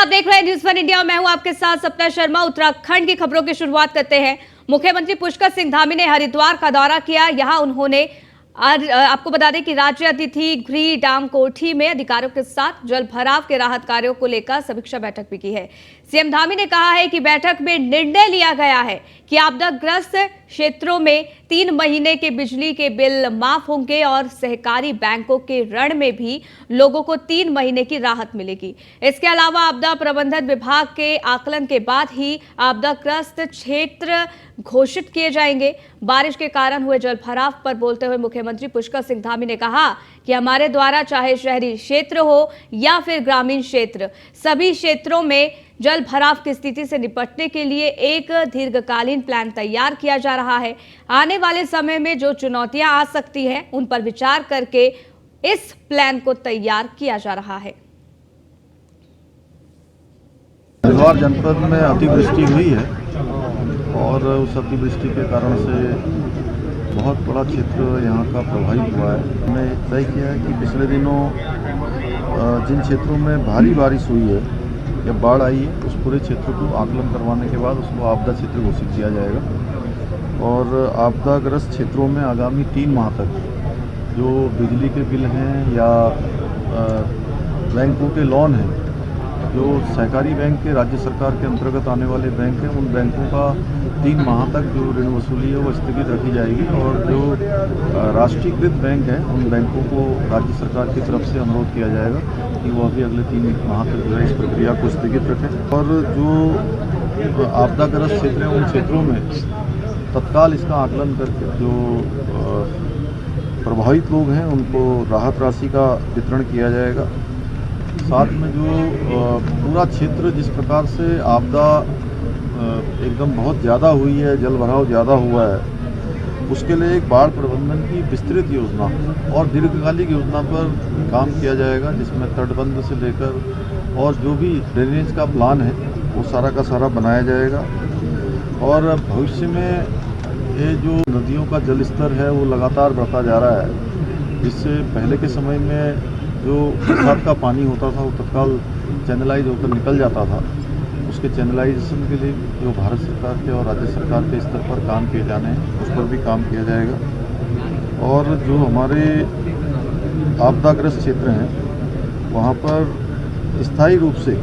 देख रहे हैं न्यूज़ वन इंडिया। मैं हूं आपके साथ सपना शर्मा। उत्तराखंड की खबरों की शुरुआत करते हैं। मुख्यमंत्री पुष्कर सिंह धामी ने हरिद्वार का दौरा किया। यहां उन्होंने आज आपको बता दें कि राज्य अतिथि गृह डामकोठी में अधिकारियों के साथ जल भराव के राहत कार्यों को लेकर समीक्षा बैठक भी की है। सीएम धामी ने कहा है कि बैठक में निर्णय लिया गया है कि आपदाग्रस्त क्षेत्रों में 3 महीने के बिजली के बिल माफ होंगे और सहकारी बैंकों के ऋण में भी लोगों को 3 महीने की राहत मिलेगी। इसके अलावा आपदा प्रबंधन विभाग के आकलन के बाद ही आपदाग्रस्त क्षेत्र घोषित किए जाएंगे। बारिश के कारण हुए जल भराव पर बोलते हुए मुख्यमंत्री पुष्कर सिंह धामी ने कहा कि हमारे द्वारा चाहे शहरी क्षेत्र हो या फिर ग्रामीण क्षेत्र, सभी क्षेत्रों में जल भराव की स्थिति से निपटने के लिए एक दीर्घकालीन प्लान तैयार किया जा रहा है। आने वाले समय में जो चुनौतियां आ सकती हैं, उन पर विचार करके इस प्लान को तैयार किया जा रहा है। हरिद्वार जनपद में अतिवृष्टि हुई है और उस अतिवृष्टि के कारण से बहुत बड़ा क्षेत्र यहाँ का प्रभावित हुआ है। हमने तय किया है कि पिछले दिनों जिन क्षेत्रों में भारी बारिश हुई है या बाढ़ आई है, उस पूरे क्षेत्र को आकलन करवाने के बाद उसको आपदा क्षेत्र घोषित किया जाएगा और आपदाग्रस्त क्षेत्रों में आगामी 3 माह तक जो बिजली के बिल हैं या बैंकों के लोन हैं, जो सहकारी बैंक के राज्य सरकार के अंतर्गत आने वाले बैंक हैं, उन बैंकों का 3 माह तक जो ऋण वसूली है वो स्थगित रखी जाएगी और जो राष्ट्रीयकृत बैंक हैं, उन बैंकों को राज्य सरकार की तरफ से अनुरोध किया जाएगा कि वो अभी अगले 3 माह तक जो है इस प्रक्रिया को स्थगित रखें और जो आपदाग्रस्त क्षेत्र हैं, उन क्षेत्रों में तत्काल इसका आकलन करके जो प्रभावित लोग हैं उनको राहत राशि का वितरण किया जाएगा। साथ में जो पूरा क्षेत्र जिस प्रकार से आपदा एकदम बहुत ज़्यादा हुई है, जल भराव ज़्यादा हुआ है, उसके लिए एक बाढ़ प्रबंधन की विस्तृत योजना और दीर्घकालिक योजना पर काम किया जाएगा, जिसमें तटबंध से लेकर और जो भी ड्रेनेज का प्लान है वो सारा का सारा बनाया जाएगा। और भविष्य में ये जो नदियों का जल स्तर है वो लगातार बढ़ता जा रहा है, जिससे पहले के समय में जो बरसात का पानी होता था वो तत्काल चैनलाइज होकर निकल जाता था। उसके चैनलाइजेशन के लिए जो भारत सरकार के और राज्य सरकार के स्तर पर काम किए जाने हैं, उस पर भी काम किया जाएगा। और जो हमारे आपदाग्रस्त क्षेत्र हैं वहाँ पर स्थायी रूप से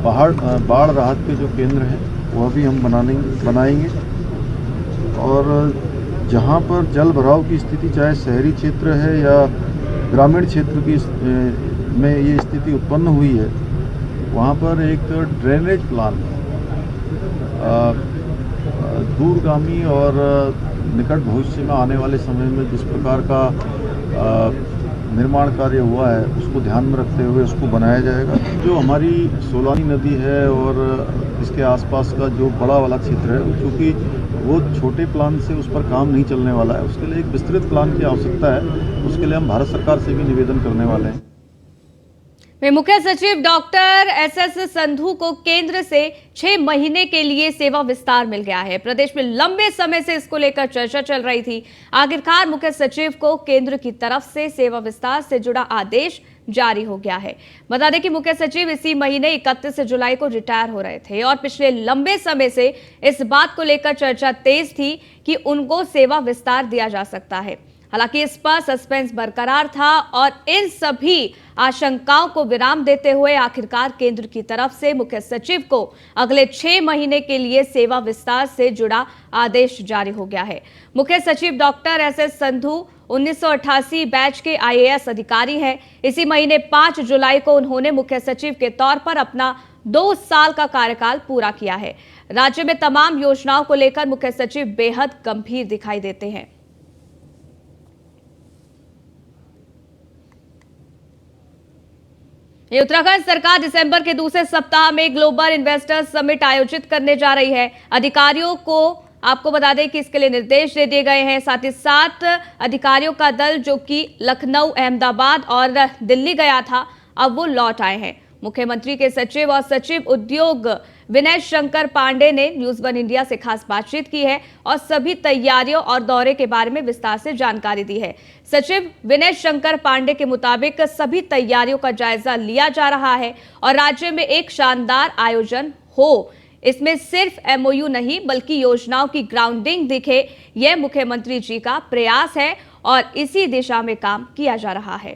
बाढ़ राहत के जो केंद्र हैं वह भी हम बनाएंगे और जहाँ पर जल भराव की स्थिति चाहे शहरी क्षेत्र है या ग्रामीण क्षेत्र की में ये स्थिति उत्पन्न हुई है, वहाँ पर एक ड्रेनेज प्लान दूरगामी और निकट भविष्य में आने वाले समय में जिस प्रकार का निर्माण कार्य हुआ है उसको ध्यान में रखते हुए उसको बनाया जाएगा। जो हमारी सोलानी नदी है और इसके आसपास का जो बड़ा वाला क्षेत्र है, चूँकि वो छोटे प्लान से उस पर काम नहीं चलने वाला है, उसके लिए एक विस्तृत प्लान की आवश्यकता है। उसके लिए हम भारत सरकार से भी निवेदन करने वाले हैं। मुख्य सचिव डॉक्टर एसएस संधू को केंद्र से 6 महीने के लिए सेवा विस्तार मिल गया है। प्रदेश में लंबे समय से इसको लेकर चर्चा चल रही थी। आखिरकार मुख्य सचिव को केंद्र की तरफ से सेवा विस्तार से जुड़ा आदेश जारी हो गया है। बता दें कि मुख्य सचिव इसी महीने 31 जुलाई को रिटायर हो रहे थे और पिछले लंबे समय से इस बात को लेकर चर्चा तेज थी कि उनको सेवा विस्तार दिया जा सकता है। हालांकि इस पर सस्पेंस बरकरार था और इन सभी आशंकाओं को विराम देते हुए आखिरकार केंद्र की तरफ से मुख्य सचिव को अगले 6 महीने के लिए सेवा विस्तार से जुड़ा आदेश जारी हो गया है। मुख्य सचिव डॉक्टर एसएस संधू 1988 बैच के आईएएस अधिकारी हैं। इसी महीने 5 जुलाई को उन्होंने मुख्य सचिव के तौर पर अपना 2 साल का कार्यकाल पूरा किया है। राज्य में तमाम योजनाओं को लेकर मुख्य सचिव बेहद गंभीर दिखाई देते हैं। उत्तराखंड सरकार दिसंबर के दूसरे सप्ताह में ग्लोबल इन्वेस्टर्स समिट आयोजित करने जा रही है। अधिकारियों को आपको बता दें कि इसके लिए निर्देश दे दिए गए हैं। साथ ही 7 अधिकारियों का दल जो कि लखनऊ, अहमदाबाद और दिल्ली गया था, अब वो लौट आए हैं। मुख्यमंत्री के सचिव और सचिव उद्योग विनय शंकर पांडे ने न्यूज वन इंडिया से खास बातचीत की है और सभी तैयारियों और दौरे के बारे में विस्तार से जानकारी दी है। सचिव विनय शंकर पांडे के मुताबिक सभी तैयारियों का जायजा लिया जा रहा है और राज्य में एक शानदार आयोजन हो, इसमें सिर्फ एमओयू नहीं बल्कि योजनाओं की ग्राउंडिंग दिखे, यह मुख्यमंत्री जी का प्रयास है और इसी दिशा में काम किया जा रहा है।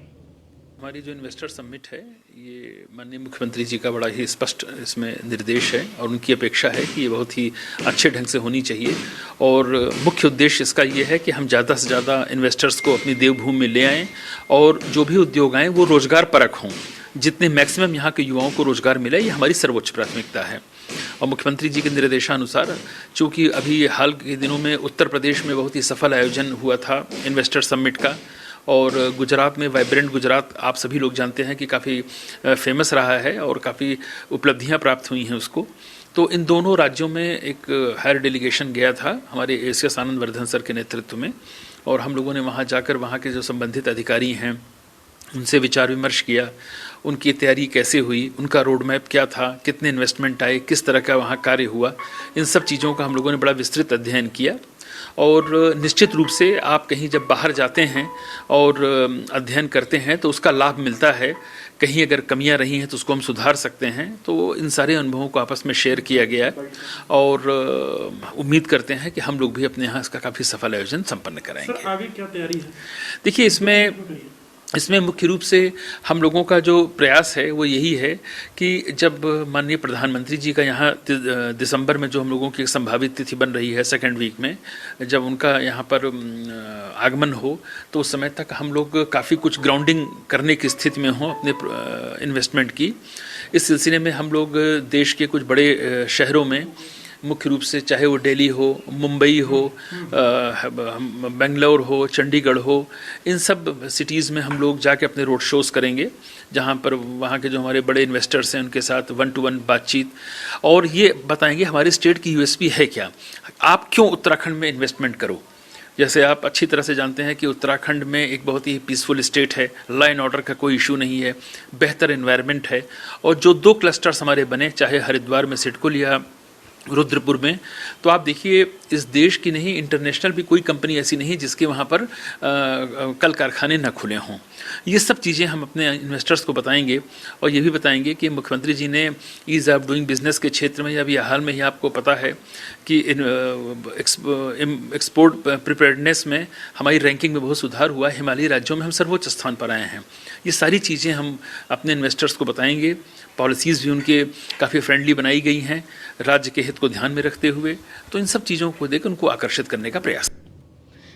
हमारी जो इन्वेस्टर समिट है ये माननीय मुख्यमंत्री जी का बड़ा ही स्पष्ट इसमें निर्देश है और उनकी अपेक्षा है कि ये बहुत ही अच्छे ढंग से होनी चाहिए और मुख्य उद्देश्य इसका ये है कि हम ज़्यादा से ज़्यादा इन्वेस्टर्स को अपनी देवभूमि में ले आएँ और जो भी उद्योग आएँ वो रोज़गार परक हों, जितने मैक्सिमम यहाँ के युवाओं को रोज़गार मिले, ये हमारी सर्वोच्च प्राथमिकता है। और मुख्यमंत्री जी के निर्देशानुसार चूँकि अभी हाल के दिनों में उत्तर प्रदेश में बहुत ही सफल आयोजन हुआ था इन्वेस्टर समिट का और गुजरात में वाइब्रेंट गुजरात आप सभी लोग जानते हैं कि काफ़ी फेमस रहा है और काफ़ी उपलब्धियां प्राप्त हुई हैं उसको। तो इन दोनों राज्यों में एक हायर डेलीगेशन गया था हमारे एसीएस आनंद वर्धन सर के नेतृत्व में और हम लोगों ने वहां जाकर वहां के जो संबंधित अधिकारी हैं उनसे विचार विमर्श किया, उनकी तैयारी कैसे हुई, उनका रोड मैप क्या था, कितने इन्वेस्टमेंट आए, किस तरह का वहाँ कार्य हुआ, इन सब चीज़ों का हम लोगों ने बड़ा विस्तृत अध्ययन किया। और निश्चित रूप से आप कहीं जब बाहर जाते हैं और अध्ययन करते हैं तो उसका लाभ मिलता है, कहीं अगर कमियां रही हैं तो उसको हम सुधार सकते हैं। तो इन सारे अनुभवों को आपस में शेयर किया गया है और उम्मीद करते हैं कि हम लोग भी अपने यहाँ इसका काफ़ी सफल आयोजन संपन्न कराएंगे। सर आगे क्या तैयारी है? देखिए इसमें मुख्य रूप से हम लोगों का जो प्रयास है वो यही है कि जब माननीय प्रधानमंत्री जी का यहाँ दिसंबर में जो हम लोगों की संभावित तिथि बन रही है सेकेंड वीक में, जब उनका यहाँ पर आगमन हो तो उस समय तक हम लोग काफ़ी कुछ ग्राउंडिंग करने की स्थिति में हों अपने इन्वेस्टमेंट की। इस सिलसिले में हम लोग देश के कुछ बड़े शहरों में मुख्य रूप से चाहे वो दिल्ली हो, मुंबई हो, बेंगलोर हो, चंडीगढ़ हो, इन सब सिटीज़ में हम लोग जाके अपने रोड शोज़ करेंगे जहाँ पर वहाँ के जो हमारे बड़े इन्वेस्टर्स हैं उनके साथ 1-to-1 बातचीत और ये बताएंगे हमारे स्टेट की यूएसपी है क्या, आप क्यों उत्तराखंड में इन्वेस्टमेंट करो। जैसे आप अच्छी तरह से जानते हैं कि उत्तराखंड में एक बहुत ही पीसफुल स्टेट है, लॉ एंड ऑर्डर का कोई इशू नहीं है, बेहतर एनवायरनमेंट है और जो 2 क्लस्टर्स हमारे बने चाहे हरिद्वार में सिडकुल या रुद्रपुर में, तो आप देखिए इस देश की नहीं इंटरनेशनल भी कोई कंपनी ऐसी नहीं जिसके वहाँ पर कल कारखाने न खुले हों। ये सब चीज़ें हम अपने इन्वेस्टर्स को बताएंगे और ये भी बताएंगे कि मुख्यमंत्री जी ने ईज़ ऑफ डूइंग बिजनेस के क्षेत्र में अभी हाल में ही आपको पता है कि एक्सपोर्ट प्रिपेयर्डनेस में हमारी रैंकिंग में बहुत सुधार हुआ, हिमालयी राज्यों में हम सर्वोच्च स्थान पर आए हैं। ये सारी चीज़ें हम अपने इन्वेस्टर्स को बताएंगे। पॉलिसीज़ भी उनके काफ़ी फ्रेंडली बनाई गई हैं राज्य के हित को ध्यान में रखते हुए, तो इन सब चीज़ों को देकर उनको आकर्षित करने का प्रयास।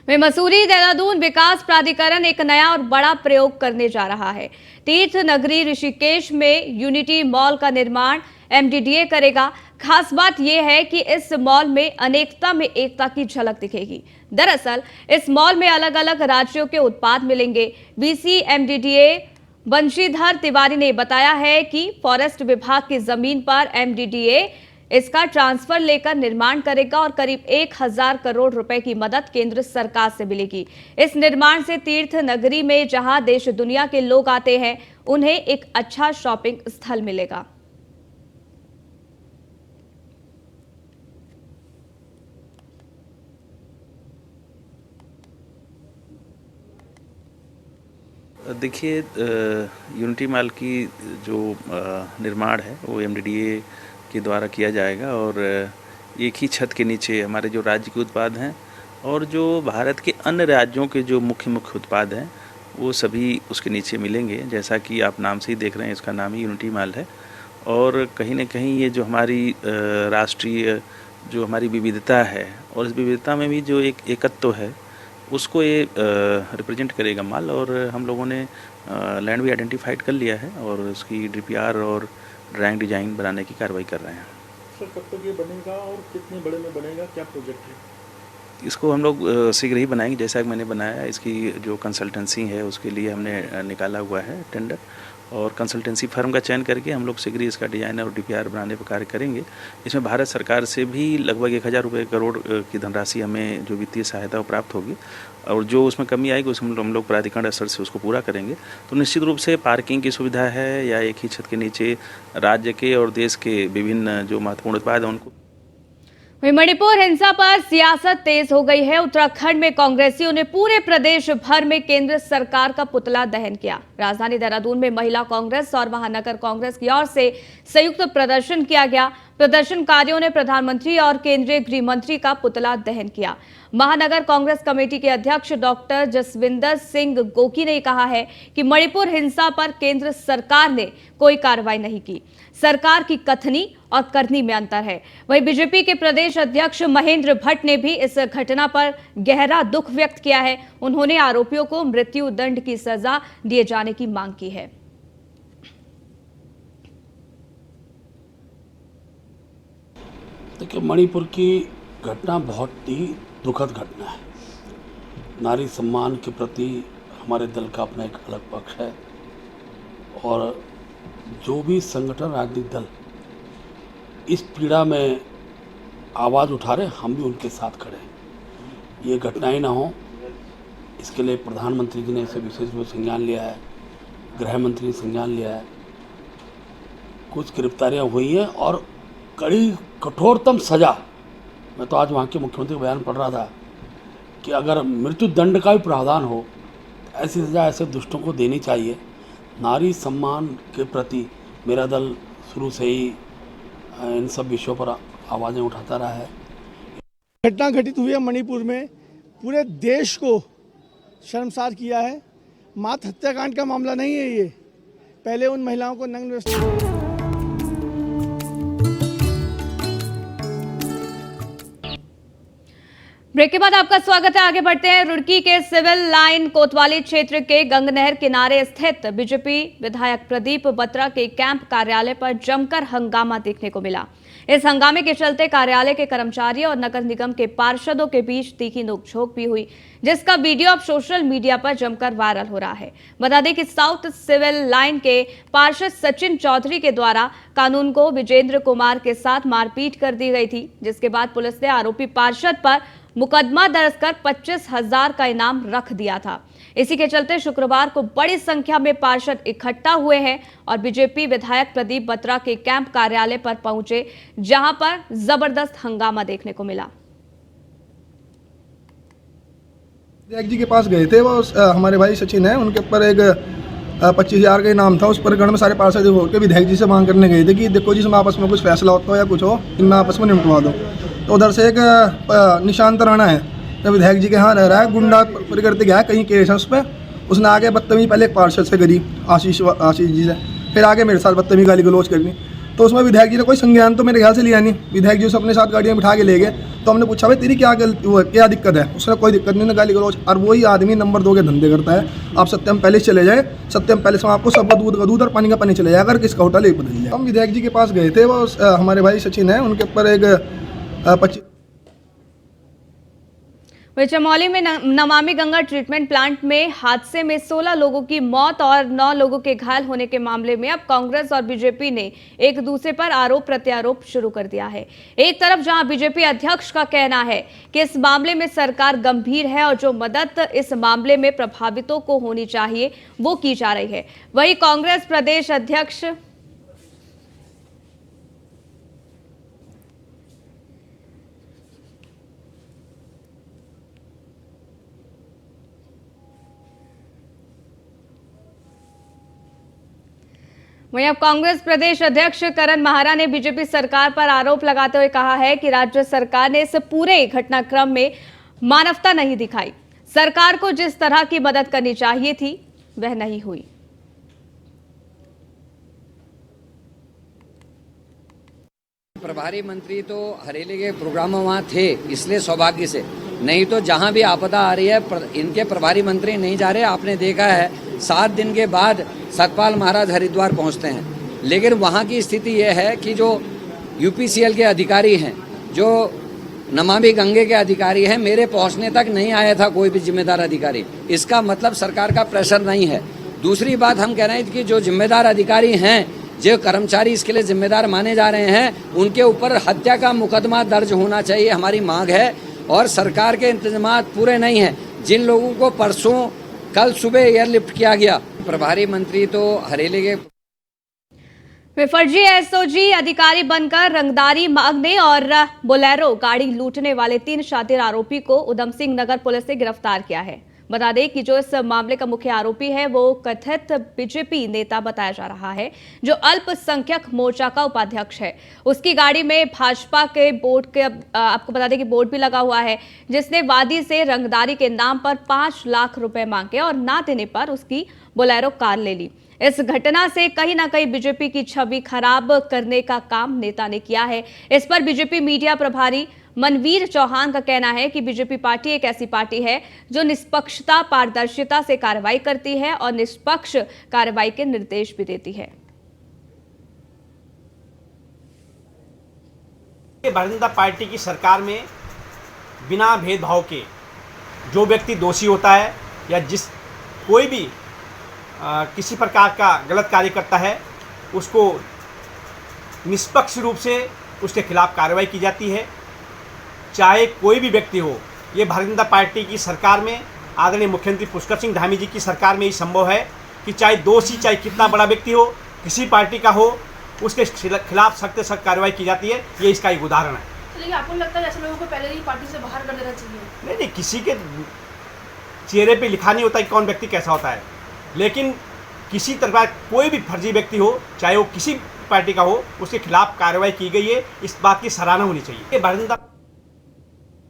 वहीं मसूरी देहरादून विकास प्राधिकरण एक नया और बड़ा प्रयोग करने जा रहा है। तीर्थ नगरी ऋषिकेश में यूनिटी मॉल का निर्माण एमडीडीए करेगा। खास बात यह है कि इस मॉल में अनेकता में एकता की झलक दिखेगी। दरअसल इस मॉल में अलग अलग राज्यों के उत्पाद मिलेंगे। वीसी एमडीडीए बंशीधर तिवारी ने बताया है कि फॉरेस्ट विभाग की जमीन पर एमडीडीए इसका ट्रांसफर लेकर निर्माण करेगा और करीब 1000 करोड़ रुपए की मदद केंद्र सरकार से मिलेगी। इस निर्माण से तीर्थ नगरी में जहां देश दुनिया के लोग आते हैं उन्हें एक अच्छा शॉपिंग स्थल मिलेगा। देखिए यूनिटी मॉल की जो निर्माण है वो एमडीडीए के द्वारा किया जाएगा और एक ही छत के नीचे हमारे जो राज्य के उत्पाद हैं और जो भारत के अन्य राज्यों के जो मुख्य उत्पाद हैं वो सभी उसके नीचे मिलेंगे। जैसा कि आप नाम से ही देख रहे हैं, इसका नाम ही यूनिटी मॉल है और कहीं ना कहीं ये जो हमारी राष्ट्रीय जो हमारी विविधता है और इस विविधता में भी जो एक एकत्व है उसको ये रिप्रेजेंट करेगा माल। और हम लोगों ने लैंड भी आइडेंटिफाइड कर लिया है और उसकी डीपीआर और ड्राइंग डिजाइन बनाने की कार्रवाई कर रहे हैं। सर कब तक ये बनेगा और कितने बड़े में बनेगा, क्या प्रोजेक्ट है? इसको हम लोग शीघ्र ही बनाएंगे। जैसा कि मैंने बनाया, इसकी जो कंसल्टेंसी है उसके लिए हमने निकाला हुआ है टेंडर और कंसल्टेंसी फर्म का चयन करके हम लोग शीघ्र ही इसका डिजाइन और डीपीआर बनाने पर कार्य करेंगे। इसमें भारत सरकार से भी लगभग 1000 रुपये करोड़ की धनराशि हमें जो वित्तीय सहायता वो प्राप्त होगी और जो उसमें कमी आएगी उसमें हम लोग प्राधिकरण स्तर से उसको पूरा करेंगे। तो निश्चित रूप से पार्किंग की सुविधा है या एक ही छत के नीचे राज्य के और देश के विभिन्न जो महत्वपूर्ण उत्पाद हैं उनको। वहीं मणिपुर हिंसा पर सियासत तेज हो गई है। उत्तराखंड में कांग्रेसियों ने पूरे प्रदेश भर में केंद्र सरकार का पुतला दहन किया। राजधानी देहरादून में महिला कांग्रेस और महानगर कांग्रेस की ओर से संयुक्त प्रदर्शन किया गया। प्रदर्शनकारियों ने प्रधानमंत्री और केंद्रीय गृह मंत्री का पुतला दहन किया। महानगर कांग्रेस कमेटी के अध्यक्ष डॉक्टर जसविंदर सिंह गोकी ने कहा है कि मणिपुर हिंसा पर केंद्र सरकार ने कोई कार्रवाई नहीं की। सरकार की कथनी और करनी में अंतर है। वहीं बीजेपी के प्रदेश अध्यक्ष महेंद्र भट्ट ने भी इस घटना पर गहरा दुख व्यक्त किया है। उन्होंने आरोपियों को मृत्यु दंड की सजा दिए जाने की मांग की है। देखिए, मणिपुर की घटना बहुत ही दुखद घटना है। नारी सम्मान के प्रति हमारे दल का अपना एक अलग पक्ष है और जो भी संगठन राजनीतिक दल इस पीड़ा में आवाज़ उठा रहे, हम भी उनके साथ खड़े हैं। ये घटनाएं ना हो, इसके लिए प्रधानमंत्री जी ने इसे विशेष रूप से संज्ञान लिया है, गृह मंत्री ने संज्ञान लिया है। कुछ गिरफ्तारियां हुई हैं और कड़ी कठोरतम सजा। मैं तो आज वहाँ के मुख्यमंत्री का बयान पढ़ रहा था कि अगर मृत्यु दंड का भी प्रावधान हो तो ऐसी सजा ऐसे दुष्टों को देनी चाहिए। नारी सम्मान के प्रति मेरा दल शुरू से ही इन सब विषयों पर आवाज़ें उठाता रहा है। घटना घटित हुई है मणिपुर में, पूरे देश को शर्मसार किया है। मात्र हत्याकांड का मामला नहीं है ये। पहले उन महिलाओं को नग्न ब्रेक के बाद आपका स्वागत है। आगे बढ़ते हैं। रुड़की के सिविल लाइन कोतवाली क्षेत्र के गंगनहर किनारे स्थित बीजेपी विधायक प्रदीप बत्रा के कैंप कार्यालय पर जमकर हंगामा देखने को मिला। इस हंगामे के चलते कार्यालय के कर्मचारियों और नगर निगम के पार्षदों के बीच तीखी नोकझोंक भी हुई, जिसका वीडियो अब सोशल मीडिया पर जमकर वायरल हो रहा है। बता दें कि साउथ सिविल लाइन के पार्षद सचिन चौधरी के द्वारा कानून को विजेंद्र कुमार के साथ मारपीट कर दी गई थी, जिसके बाद पुलिस ने आरोपी पार्षद पर मुकदमा दर्ज कर 25,000 का इनाम रख दिया था। इसी के चलते शुक्रवार को बड़ी संख्या में पार्षद इकट्ठा हुए हैं और बीजेपी विधायक प्रदीप बत्रा के कैंप कार्यालय पर पहुंचे, जहां पर जबरदस्त हंगामा देखने को मिला। विधायक जी के पास गए थे, वो हमारे भाई सचिन है, उनके ऊपर एक 25,000 का इनाम था। उस पर गण में सारे पार्षद होकर विधायक जी से मांग करने गए थे कि देखो जी, इसमें आपस में कुछ फैसला होता हो या कुछ हो, इनमें आपस में निपटवा दो। तो उधर से एक निशांत राणा है, जो विधायक जी के यहाँ रह रहा है, गुंडा प्रकृति गया, कहीं केस है उस पर। उसने आगे बदतमीजी पहले एक पार्षद से करी, आशीष जी से, फिर आगे मेरे साथ बदतमीजी गाली गलौज करनी। तो उसमें विधायक जी ने कोई संज्ञान तो मेरे ख्याल से लिया नहीं। विधायक जी उसे अपने साथ गाड़ियाँ बिठा के ले गए। तो हमने पूछा, भाई तेरी क्या क्या दिक्कत है? उसने कोई दिक्कत नहीं, गाली गलौज। और वही आदमी नंबर 2 के धंधे करता है। आप सत्यम पैलेस चले जाए, सत्यम पैलेस में आपको सबका दूध का दूध और पानी का पानी चले जाएगा, अगर किसका होटल एक बदल जाए। हम विधायक जी के पास गए थे, वो हमारे भाई सचिन है, उनके ऊपर एक 25। वहीं चमौली में नमामि गंगा ट्रीटमेंट प्लांट में हादसे में 16 लोगों की मौत और 9 लोगों के घायल होने के मामले में अब कांग्रेस और बीजेपी ने एक दूसरे पर आरोप प्रत्यारोप शुरू कर दिया है। एक तरफ जहां बीजेपी अध्यक्ष का कहना है कि इस मामले में सरकार गंभीर है और जो मदद इस मामले में प्रभावितों को होनी चाहिए वो की जा रही है, वहीं कांग्रेस प्रदेश अध्यक्ष वहीं अब कांग्रेस प्रदेश अध्यक्ष करण माहरा ने बीजेपी सरकार पर आरोप लगाते हुए कहा है कि राज्य सरकार ने इस पूरे घटनाक्रम में मानवता नहीं दिखाई। सरकार को जिस तरह की मदद करनी चाहिए थी वह नहीं हुई। प्रभारी मंत्री तो हरेली के प्रोग्राम में वहाँ थे, इसलिए सौभाग्य से, नहीं तो जहाँ भी आपदा आ रही है इनके प्रभारी मंत्री नहीं जा रहे। आपने देखा है 7 दिन के बाद सतपाल महाराज हरिद्वार पहुँचते हैं, लेकिन वहाँ की स्थिति यह है कि जो यूपीसीएल के अधिकारी हैं, जो नमामि गंगे के अधिकारी हैं, मेरे पहुँचने तक नहीं आया था कोई भी जिम्मेदार अधिकारी। इसका मतलब सरकार का प्रेशर नहीं है। दूसरी बात हम कह रहे हैं कि जो जिम्मेदार अधिकारी हैं, जो कर्मचारी इसके लिए जिम्मेदार माने जा रहे हैं, उनके ऊपर हत्या का मुकदमा दर्ज होना चाहिए, हमारी मांग है। और सरकार के इंतजामात पूरे नहीं हैं। जिन लोगों को परसों कल सुबह एयरलिफ्ट किया गया, प्रभारी मंत्री तो हरेले के वे फर्जी एसओजी अधिकारी बनकर रंगदारी मांगने और बोलेरो गाड़ी लूटने वाले 3 शातिर आरोपी को उधम सिंह नगर पुलिस ने गिरफ्तार किया है। बता दें कि जो इस मामले का मुख्य आरोपी है वो कथित बीजेपी नेता बताया जा रहा है, जो अल्पसंख्यक मोर्चा का उपाध्यक्ष है। उसकी गाड़ी में भाजपा के बोर्ड के आपको बता दें कि बोर्ड भी लगा हुआ है, जिसने वादी से रंगदारी के नाम पर 5 लाख रुपए मांगे और ना देने पर उसकी बोलेरो कार ले ली। इस घटना से कहीं ना कहीं बीजेपी की छवि खराब करने का काम नेता ने किया है। इस पर बीजेपी मीडिया प्रभारी मनवीर चौहान का कहना है कि बीजेपी पार्टी एक ऐसी पार्टी है जो निष्पक्षता, पारदर्शिता से कार्रवाई करती है और निष्पक्ष कार्रवाई के निर्देश भी देती है। भारतीय जनता पार्टी की सरकार में बिना भेदभाव के जो व्यक्ति दोषी होता है या जिस कोई भी किसी प्रकार का गलत कार्य करता है, उसको निष्पक्ष रूप से उसके खिलाफ कार्रवाई की जाती है, चाहे कोई भी व्यक्ति हो। ये भारतीय जनता पार्टी की सरकार में, आदरणीय मुख्यमंत्री पुष्कर सिंह धामी जी की सरकार में ही संभव है कि चाहे दोषी, चाहे कितना बड़ा व्यक्ति हो, किसी पार्टी का हो, उसके खिलाफ सख्त से सख्त कार्रवाई की जाती है। ये इसका एक उदाहरण है। तो लेकिन आपको लगता है ऐसे लोगों को पहले ही पार्टी से बाहर कर देना चाहिए? नहीं, किसी के चेहरे पे लिखा नहीं होता कि कौन व्यक्ति कैसा होता है, लेकिन किसी तरह कोई भी फर्जी व्यक्ति हो, चाहे वो किसी पार्टी का हो, उसके खिलाफ कार्रवाई की गई है। इस बात की सराहना होनी चाहिए। भारतीय जनता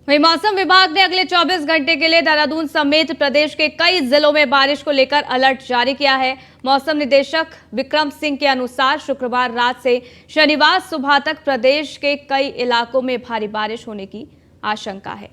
वहीं मौसम विभाग ने अगले 24 घंटे के लिए देहरादून समेत प्रदेश के कई जिलों में बारिश को लेकर अलर्ट जारी किया है। मौसम निदेशक विक्रम सिंह के अनुसार शुक्रवार रात से शनिवार सुबह तक प्रदेश के कई इलाकों में भारी बारिश होने की आशंका है।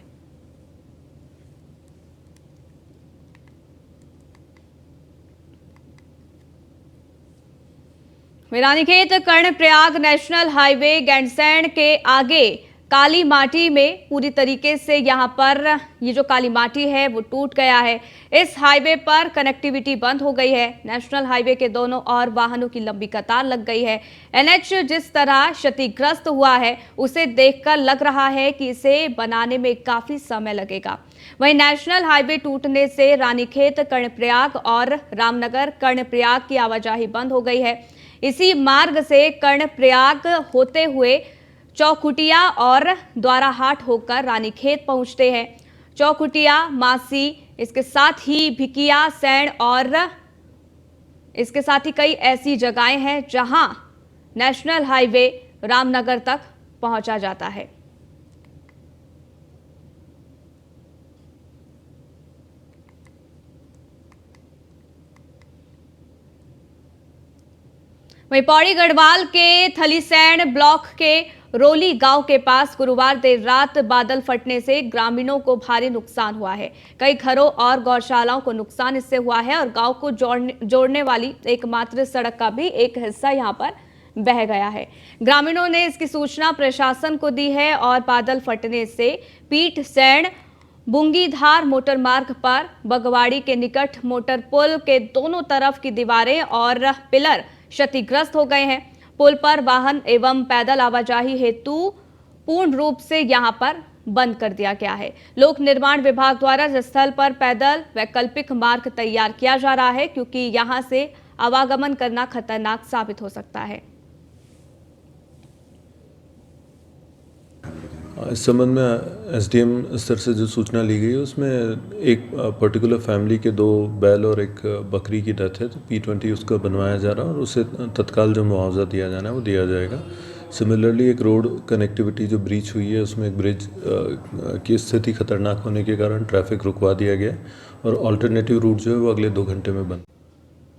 रानीखेत कर्णप्रयाग नेशनल हाईवे गैंडसैंड के आगे काली माटी में पूरी तरीके से यहां पर ये जो काली माटी है वो टूट गया है। इस हाईवे पर कनेक्टिविटी बंद हो गई है। नेशनल हाईवे के दोनों ओर वाहनों की लंबी कतार लग गई है। एनएच जिस तरह क्षतिग्रस्त हुआ है उसे देखकर लग रहा है कि इसे बनाने में काफी समय लगेगा। वहीं नेशनल हाईवे टूटने से रानीखेत कर्णप्रयाग और रामनगर कर्णप्रयाग की आवाजाही बंद हो गई है। इसी मार्ग से कर्णप्रयाग होते हुए चौखुटिया और द्वाराहाट होकर रानीखेत पहुंचते हैं। चौखुटिया, मासी, इसके साथ ही भिकिया, सैण और इसके साथ ही कई ऐसी जगहें हैं जहां नेशनल हाईवे रामनगर तक पहुंचा जाता है। वहीं पौड़ी गढ़वाल के थलीसैण ब्लॉक के रोली गांव के पास गुरुवार देर रात बादल फटने से ग्रामीणों को भारी नुकसान हुआ है। कई घरों और गौशालाओं को नुकसान इससे हुआ है और गांव को जोड़ने वाली एकमात्र सड़क का भी एक हिस्सा यहां पर बह गया है। ग्रामीणों ने इसकी सूचना प्रशासन को दी है और बादल फटने से पीठ सैण बुंगीधार मोटर मार्ग पर बगवाड़ी के निकट मोटर पुल के दोनों तरफ की दीवारें और पिलर क्षतिग्रस्त हो गए हैं। पुल पर वाहन एवं पैदल आवाजाही हेतु पूर्ण रूप से यहां पर बंद कर दिया गया है। लोक निर्माण विभाग द्वारा इस स्थल पर पैदल वैकल्पिक मार्ग तैयार किया जा रहा है, क्योंकि यहां से आवागमन करना खतरनाक साबित हो सकता है। इस संबंध में एसडीएम स्तर से जो सूचना ली गई है उसमें एक पर्टिकुलर फैमिली के 2 बैल और 1 बकरी की डेथ है, तो P20 उसका बनवाया जा रहा है और उसे तत्काल जो मुआवजा दिया जाना है वो दिया जाएगा। सिमिलरली एक रोड कनेक्टिविटी जो ब्रीच हुई है उसमें एक ब्रिज की स्थिति खतरनाक होने के कारण ट्रैफिक रुकवा दिया गया और ऑल्टरनेटिव रूट जो है वो अगले 2 घंटे में बंद।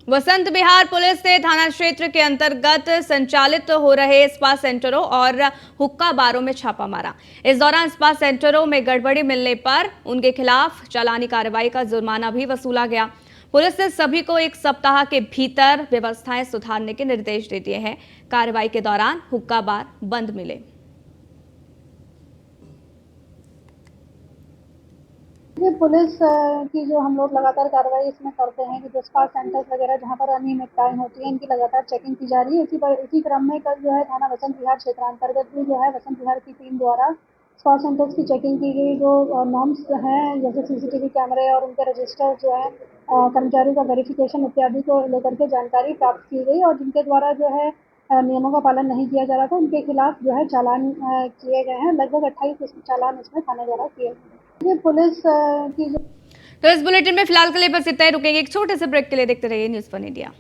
वसंत विहार पुलिस ने थाना क्षेत्र के अंतर्गत संचालित हो रहे स्पा सेंटरों और हुक्का बारों में छापा मारा। इस दौरान स्पा सेंटरों में गड़बड़ी मिलने पर उनके खिलाफ चालानी कार्रवाई का जुर्माना भी वसूला गया। पुलिस ने सभी को 1 सप्ताह के भीतर व्यवस्थाएं सुधारने के निर्देश दे दिए हैं। कार्रवाई के दौरान हुक्का बार बंद मिले। ये पुलिस की जो हम लोग लगातार कार्रवाई इसमें करते हैं कि जो स्पा सेंटर्स वगैरह जहाँ पर अनियमितताएं होती हैं इनकी लगातार चेकिंग की जा रही है। इसी क्रम में कल जो है थाना वसंत विहार क्षेत्रांतर्गत भी जो है वसंत विहार की टीम द्वारा स्पा सेंटर्स की चेकिंग की गई। जो नॉर्म्स हैं जैसे सीसीटीवी कैमरे और उनके रजिस्टर जो है कर्मचारियों का वेरिफिकेशन इत्यादि को लेकर के जानकारी प्राप्त की गई और जिनके द्वारा जो है नियमों का पालन नहीं किया जा रहा था उनके खिलाफ जो है चालान किए गए हैं। लगभग 28 चालान इसमें थाने द्वारा किए गए। ये पुलिस की जो तो इस बुलेटिन में फिलहाल के लिए बस इतना ही, रुकेंगे एक छोटे से ब्रेक के लिए। देखते रहिए न्यूज़ 1 इंडिया।